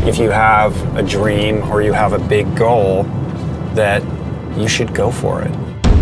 if you have a dream or you have a big goal, that you should go for it.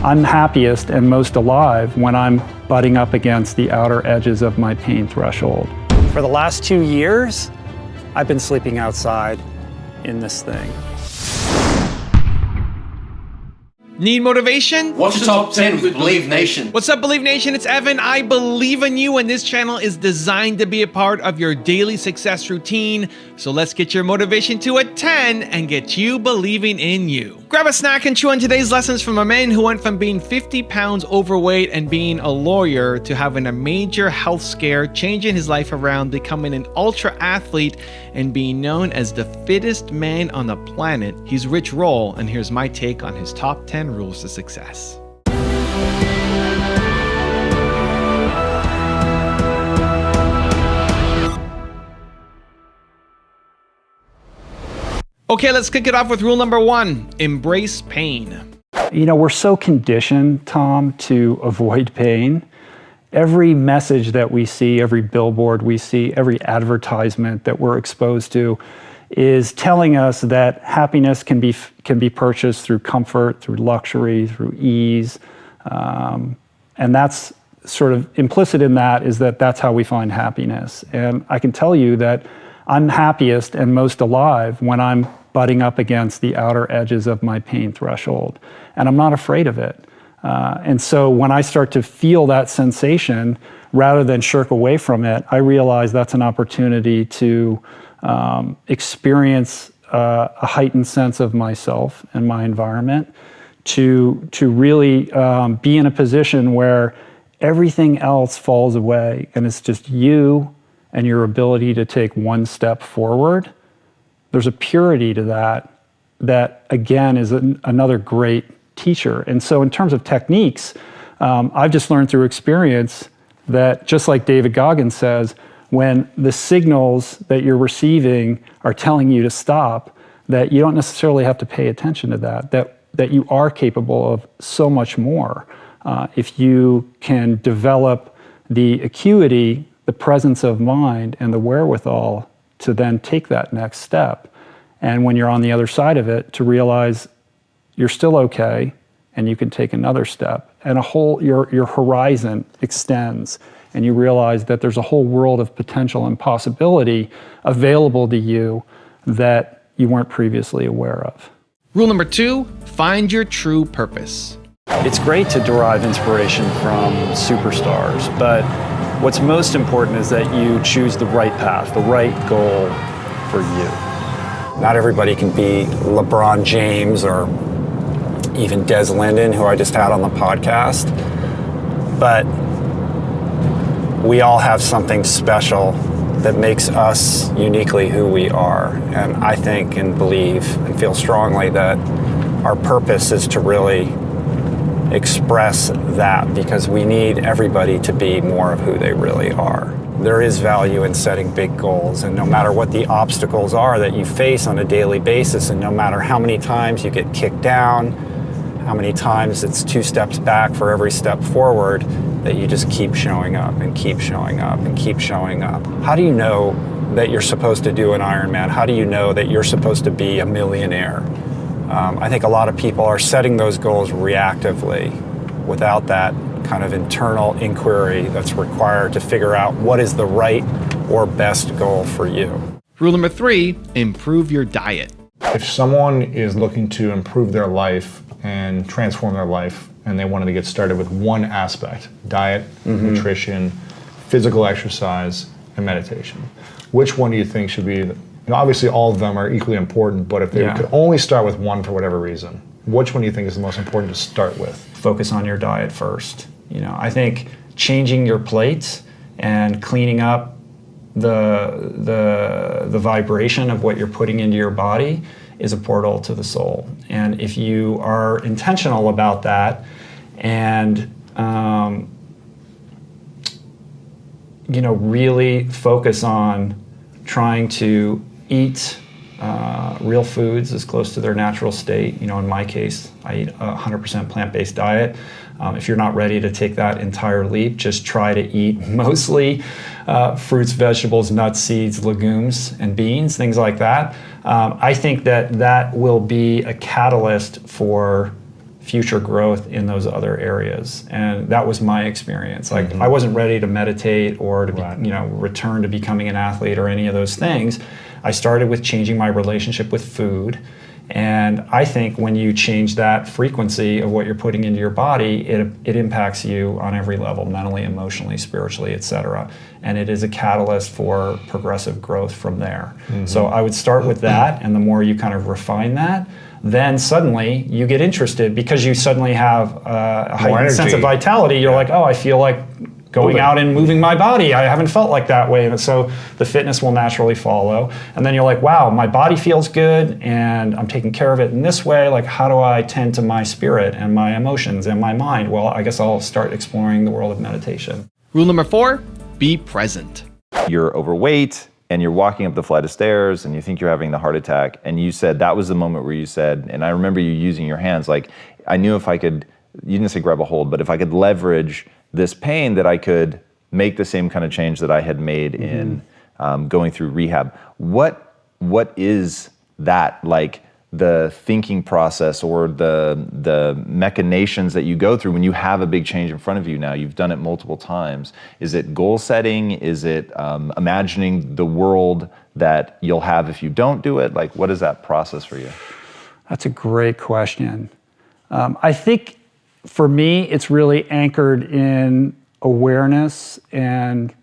I'm happiest and most alive when I'm butting up against the outer edges of my pain threshold. For the last 2 years, I've been sleeping outside in this thing. Need motivation? Watch the top 10 with Believe Nation. What's up, Believe Nation? It's Evan. I believe in you, and this channel is designed to be a part of your daily success routine. So let's get your motivation to a 10 and get you believing in you. Grab a snack and chew on today's lessons from a man who went from being 50 pounds overweight and being a lawyer to having a major health scare, changing his life around, becoming an ultra athlete, and being known as the fittest man on the planet. He's Rich Roll, and here's my take on his top 10 rules to success. Okay, let's kick it off with rule number 1, embrace pain. You know, we're so conditioned, Tom, to avoid pain. Every message that we see, every billboard we see, every advertisement that we're exposed to is telling us that happiness can be purchased through comfort, through luxury, through ease. And that's sort of implicit in that is that that's how we find happiness. And I can tell you that I'm happiest and most alive when I'm butting up against the outer edges of my pain threshold. And I'm not afraid of it. And so when I start to feel that sensation, rather than shirk away from it, I realize that's an opportunity to experience a heightened sense of myself and my environment, to really be in a position where everything else falls away and it's just you and your ability to take one step forward. There's a purity to that again is another great teacher. And so in terms of techniques, I've just learned through experience that, just like David Goggins says, when the signals that you're receiving are telling you to stop, that you don't necessarily have to pay attention to that you are capable of so much more if you can develop the acuity, the presence of mind, and the wherewithal to then take that next step. And when you're on the other side of it, to realize you're still okay and you can take another step, and your horizon extends, and you realize that there's a whole world of potential and possibility available to you that you weren't previously aware of. Rule number 2, find your true purpose. It's great to derive inspiration from superstars, but what's most important is that you choose the right path, the right goal for you. Not everybody can be LeBron James or even Des Linden, who I just had on the podcast, but we all have something special that makes us uniquely who we are. And I think and believe and feel strongly that our purpose is to really express that, because we need everybody to be more of who they really are. There is value in setting big goals, and no matter what the obstacles are that you face on a daily basis, and no matter how many times you get kicked down, how many times it's 2 steps back for every step forward, that you just keep showing up and keep showing up and keep showing up. How do you know that you're supposed to do an Ironman? How do you know that you're supposed to be a millionaire? I think a lot of people are setting those goals reactively without that kind of internal inquiry that's required to figure out what is the right or best goal for you. Rule number 3, improve your diet. If someone is looking to improve their life and transform their life, and they wanted to get started with one aspect, diet, nutrition, physical exercise, and meditation, which one do you think should be, and obviously all of them are equally important, but if they could only start with one for whatever reason, which one do you think is the most important to start with? Focus on your diet first. You know, I think changing your plates and cleaning up the vibration of what you're putting into your body is a portal to the soul. And if you are intentional about that and really focus on trying to eat real foods as close to their natural state. You know, in my case, I eat a 100% plant-based diet. If you're not ready to take that entire leap, just try to eat mostly fruits, vegetables, nuts, seeds, legumes, and beans, things like that. I think that will be a catalyst for future growth in those other areas. And that was my experience. Like, I wasn't ready to meditate or to be, return to becoming an athlete or any of those things. I started with changing my relationship with food. And I think when you change that frequency of what you're putting into your body, it impacts you on every level, mentally, emotionally, spiritually, etc. And it is a catalyst for progressive growth from there. So I would start with that, and the more you kind of refine that, then suddenly you get interested because you suddenly have a heightened sense of vitality. You're like, oh, I feel like going out and moving my body. I haven't felt like that way. And so the fitness will naturally follow. And then you're like, wow, my body feels good and I'm taking care of it in this way. Like, how do I tend to my spirit and my emotions and my mind? Well, I guess I'll start exploring the world of meditation. Rule number 4, be present. You're overweight and you're walking up the flight of stairs and you think you're having the heart attack. And you said, that was the moment where you said, and I remember you using your hands, like, I knew if I could, you didn't say grab a hold, but if I could leverage this pain, that I could make the same kind of change that I had made in going through rehab. What is that, like, the thinking process or the machinations that you go through when you have a big change in front of you now? You've done it multiple times. Is it goal setting? Is it imagining the world that you'll have if you don't do it? Like, what is that process for you? That's a great question. I think for me, it's really anchored in awareness and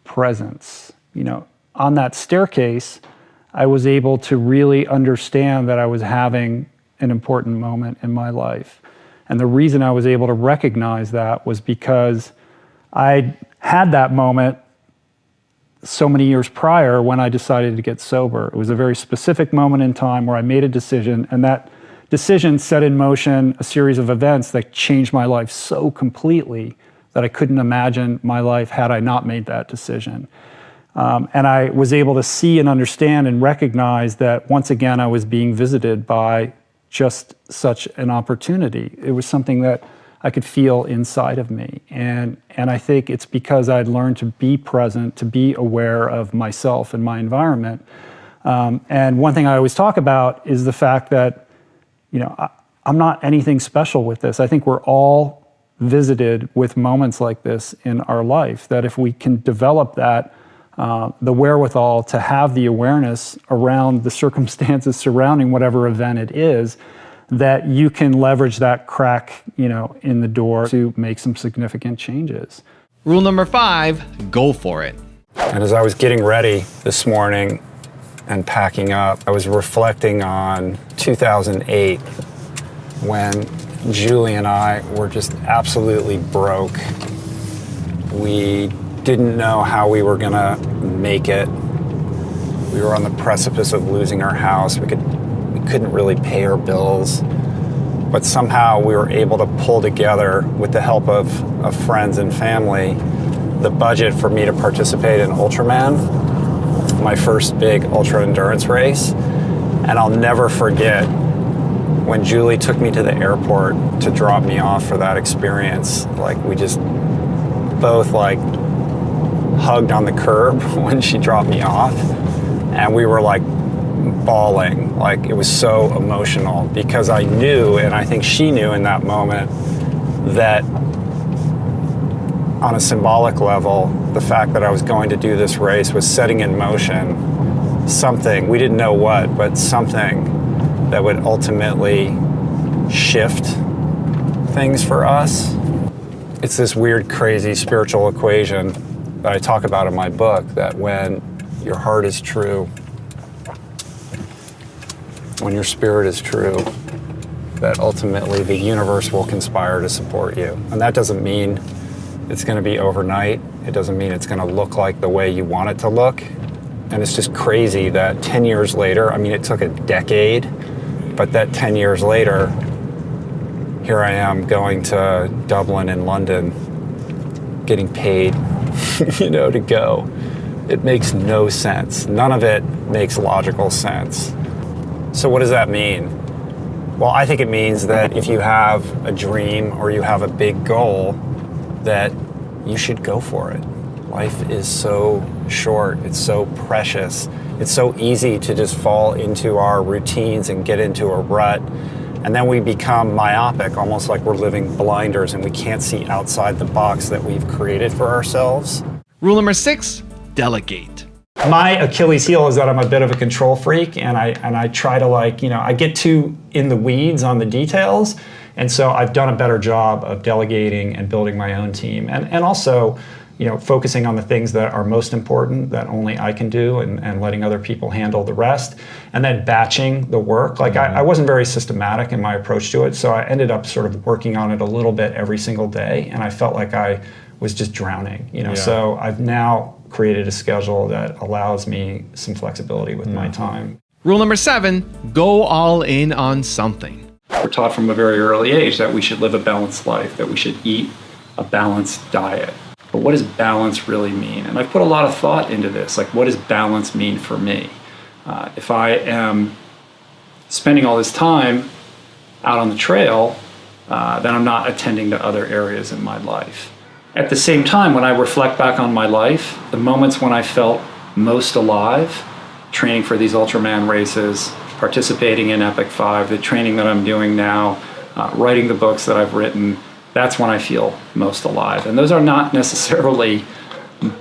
presence. You know, on that staircase, I was able to really understand that I was having an important moment in my life. And the reason I was able to recognize that was because I had that moment so many years prior when I decided to get sober. It was a very specific moment in time where I made a decision, and that decision set in motion a series of events that changed my life so completely that I couldn't imagine my life had I not made that decision. And I was able to see and understand and recognize that once again I was being visited by just such an opportunity. It was something that I could feel inside of me. And I think it's because I'd learned to be present, to be aware of myself and my environment. And one thing I always talk about is the fact that, you know, I'm not anything special with this. I think we're all visited with moments like this in our life, that if we can develop that, the wherewithal to have the awareness around the circumstances surrounding whatever event it is, that you can leverage that crack, you know, in the door to make some significant changes. Rule number 5, go for it. And as I was getting ready this morning and packing up, I was reflecting on 2008 when Julie and I were just absolutely broke. We didn't know how we were gonna make it. We were on the precipice of losing our house. We couldn't really pay our bills, but somehow we were able to pull together, with the help of friends and family, the budget for me to participate in Ultraman, my first big ultra endurance race. And I'll never forget when Julie took me to the airport to drop me off for that experience. Like, we just both like hugged on the curb when she dropped me off, and we were like bawling. Like, it was so emotional because I knew, and I think she knew in that moment, that on a symbolic level, the fact that I was going to do this race was setting in motion something, we didn't know what, but something that would ultimately shift things for us. It's this weird, crazy spiritual equation that I talk about in my book, that when your heart is true, when your spirit is true, that ultimately the universe will conspire to support you. And that doesn't mean it's going to be overnight. It doesn't mean it's going to look like the way you want it to look. And it's just crazy that 10 years later, I mean, it took a decade, but that 10 years later, here I am going to Dublin and London, getting paid, you know, to go. It makes no sense. None of it makes logical sense. So what does that mean? Well, I think it means that if you have a dream or you have a big goal, that you should go for it. Life is so short, it's so precious. It's so easy to just fall into our routines and get into a rut. And then we become myopic, almost like we're living blinders and we can't see outside the box that we've created for ourselves. Rule number 6, delegate. My Achilles heel is that I'm a bit of a control freak, and I try to I get too in the weeds on the details, and so I've done a better job of delegating and building my own team, and also focusing on the things that are most important that only I can do, and letting other people handle the rest, and then batching the work. I wasn't very systematic in my approach to it, so I ended up sort of working on it a little bit every single day, and I felt like I was just drowning. So I've now created a schedule that allows me some flexibility with my time. Rule number 7, go all in on something. We're taught from a very early age that we should live a balanced life, that we should eat a balanced diet. But what does balance really mean? And I've put a lot of thought into this. What does balance mean for me? If I am spending all this time out on the trail, then I'm not attending to other areas in my life. At the same time, when I reflect back on my life, the moments when I felt most alive, training for these Ultraman races, participating in Epic 5, the training that I'm doing now, writing the books that I've written, that's when I feel most alive. And those are not necessarily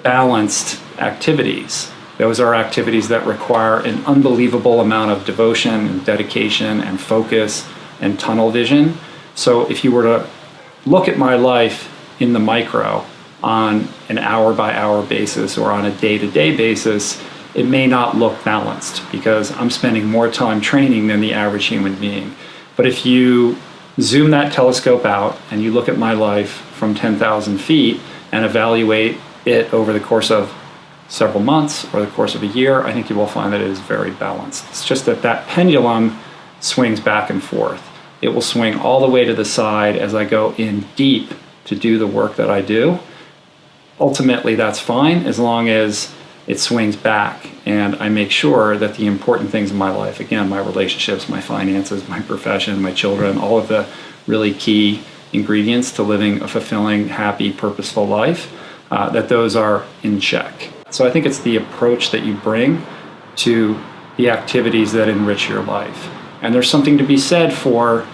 balanced activities. Those are activities that require an unbelievable amount of devotion and dedication and focus and tunnel vision. So if you were to look at my life in the micro on an hour-by-hour basis or on a day-to-day basis, it may not look balanced because I'm spending more time training than the average human being. But if you zoom that telescope out and you look at my life from 10,000 feet and evaluate it over the course of several months or the course of a year, I think you will find that it is very balanced. It's just that that pendulum swings back and forth. It will swing all the way to the side as I go in deep to do the work that I do. Ultimately, that's fine as long as it swings back and I make sure that the important things in my life, again, my relationships, my finances, my profession, my children, all of the really key ingredients to living a fulfilling, happy, purposeful life, that those are in check. So I think it's the approach that you bring to the activities that enrich your life. And there's something to be said for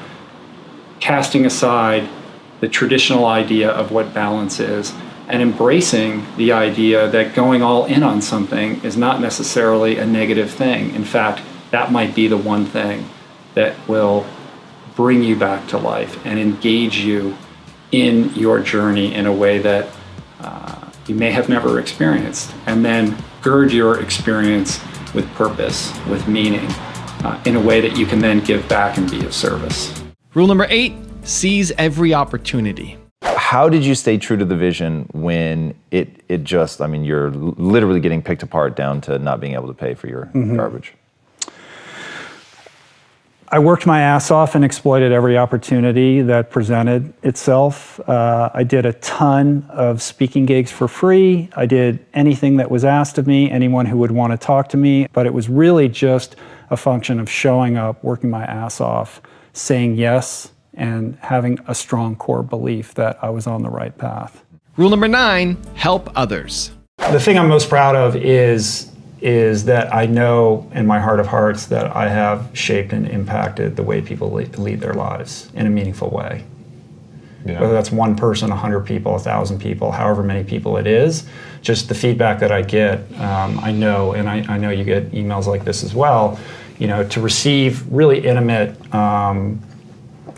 casting aside the traditional idea of what balance is and embracing the idea that going all in on something is not necessarily a negative thing. In fact, that might be the one thing that will bring you back to life and engage you in your journey in a way that you may have never experienced, and then gird your experience with purpose, with meaning, in a way that you can then give back and be of service. Rule number 8, seize every opportunity. How did you stay true to the vision when it just, you're literally getting picked apart down to not being able to pay for your garbage? I worked my ass off and exploited every opportunity that presented itself. I did a ton of speaking gigs for free. I did anything that was asked of me, anyone who would want to talk to me, but it was really just a function of showing up, working my ass off, saying yes, and having a strong core belief that I was on the right path. Rule number 9, help others. The thing I'm most proud of is that I know in my heart of hearts that I have shaped and impacted the way people lead their lives in a meaningful way. Yeah. Whether that's one person, 100 people, 1,000 people, however many people it is, just the feedback that I get, I know, and I know you get emails like this as well, to receive really intimate,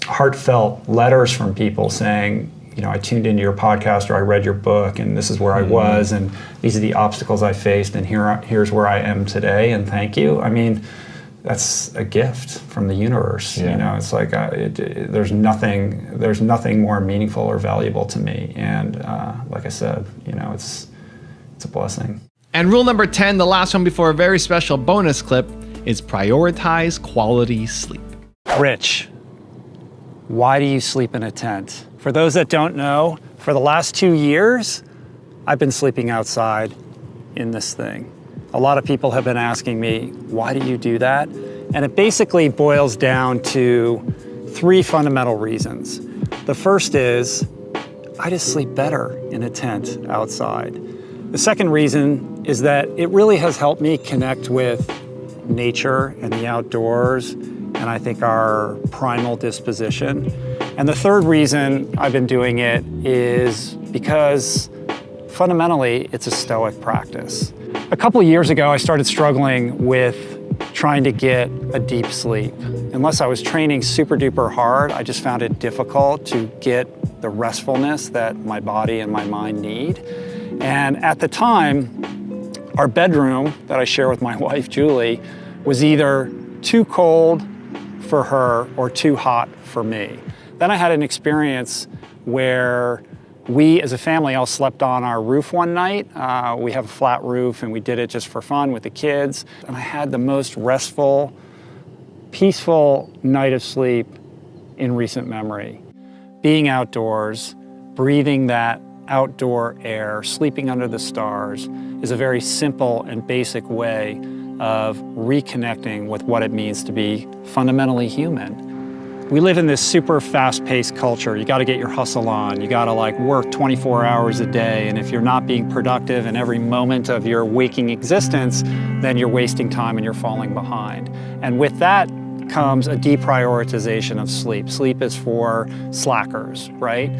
heartfelt letters from people saying, I tuned into your podcast or I read your book and this is where I was and these are the obstacles I faced and here's where I am today and thank you. That's a gift from the universe. Yeah. It's like there's nothing more meaningful or valuable to me. And like I said, it's a blessing. And rule number 10, the last one before a very special bonus clip, is prioritize quality sleep. Rich, why do you sleep in a tent? For those that don't know, for the last 2 years, I've been sleeping outside in this thing. A lot of people have been asking me, why do you do that? And it basically boils down to 3 fundamental reasons. The first is, I just sleep better in a tent outside. The second reason is that it really has helped me connect with nature and the outdoors, and I think our primal disposition. And the third reason I've been doing it is because fundamentally it's a stoic practice. A couple of years ago, I started struggling with trying to get a deep sleep. Unless I was training super duper hard, I just found it difficult to get the restfulness that my body and my mind need. And at the time, our bedroom that I share with my wife, Julie, was either too cold for her or too hot for me. Then I had an experience where we as a family all slept on our roof one night. We have a flat roof and we did it just for fun with the kids. And I had the most restful, peaceful night of sleep in recent memory. Being outdoors, breathing that outdoor air, sleeping under the stars is a very simple and basic way of reconnecting with what it means to be fundamentally human. We live in this super fast-paced culture. You gotta get your hustle on. You gotta work 24 hours a day, and if you're not being productive in every moment of your waking existence, then you're wasting time and you're falling behind. And with that comes a deprioritization of sleep. Sleep is for slackers, right?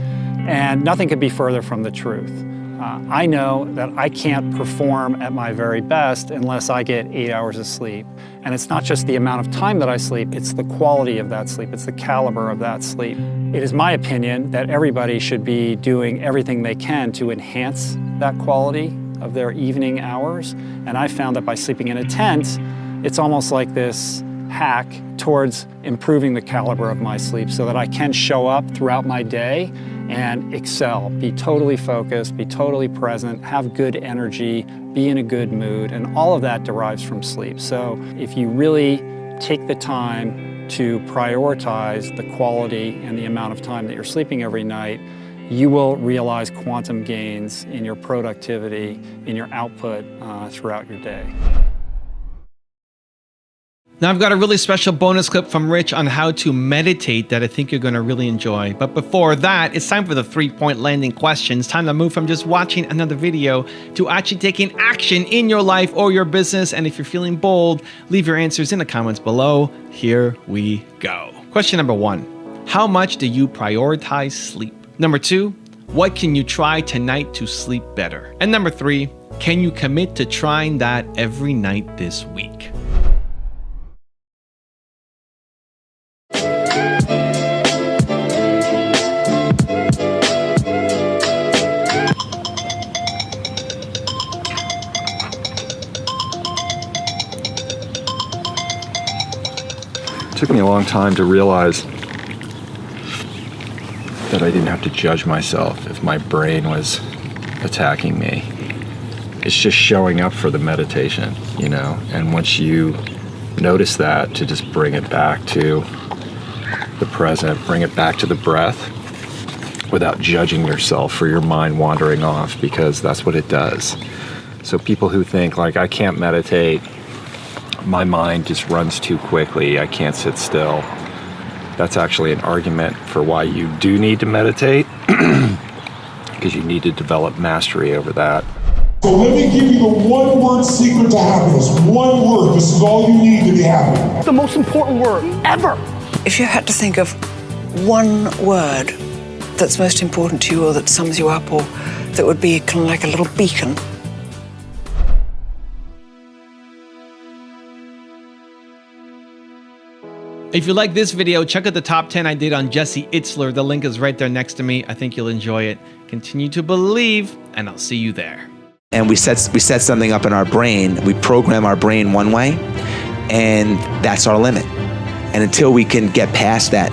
And nothing could be further from the truth. I know that I can't perform at my very best unless I get 8 hours of sleep. And it's not just the amount of time that I sleep, it's the quality of that sleep, it's the caliber of that sleep. It is my opinion that everybody should be doing everything they can to enhance that quality of their evening hours. And I found that by sleeping in a tent, it's almost like this hack towards improving the caliber of my sleep so that I can show up throughout my day and excel, be totally focused, be totally present, have good energy, be in a good mood, and all of that derives from sleep. So if you really take the time to prioritize the quality and the amount of time that you're sleeping every night, you will realize quantum gains in your productivity, in your output throughout your day. Now I've got a really special bonus clip from Rich on how to meditate that I think you're going to really enjoy. But before that, it's time for the 3-point landing questions. Time to move from just watching another video to actually taking action in your life or your business. And if you're feeling bold, leave your answers in the comments below. Here we go. Question number 1. How much do you prioritize sleep? Number 2, what can you try tonight to sleep better? And number 3, can you commit to trying that every night this week? It took me a long time to realize that I didn't have to judge myself if my brain was attacking me. It's just showing up for the meditation, and once you notice that, to just bring it back to the present, bring it back to the breath without judging yourself for your mind wandering off, because that's what it does. So people who think I can't meditate, my mind just runs too quickly, I can't sit still. That's actually an argument for why you do need to meditate, because you need to develop mastery over that. So let me give you the one-word secret to happiness. One word, this is all you need to be happy. The most important word ever. If you had to think of one word that's most important to you or that sums you up or that would be kind of like a little beacon. If you like this video, check out the top 10 I did on Jesse Itzler. The link is right there next to me. I think you'll enjoy it. Continue to believe, and I'll see you there. And we set something up in our brain. We program our brain one way, and that's our limit. And until we can get past that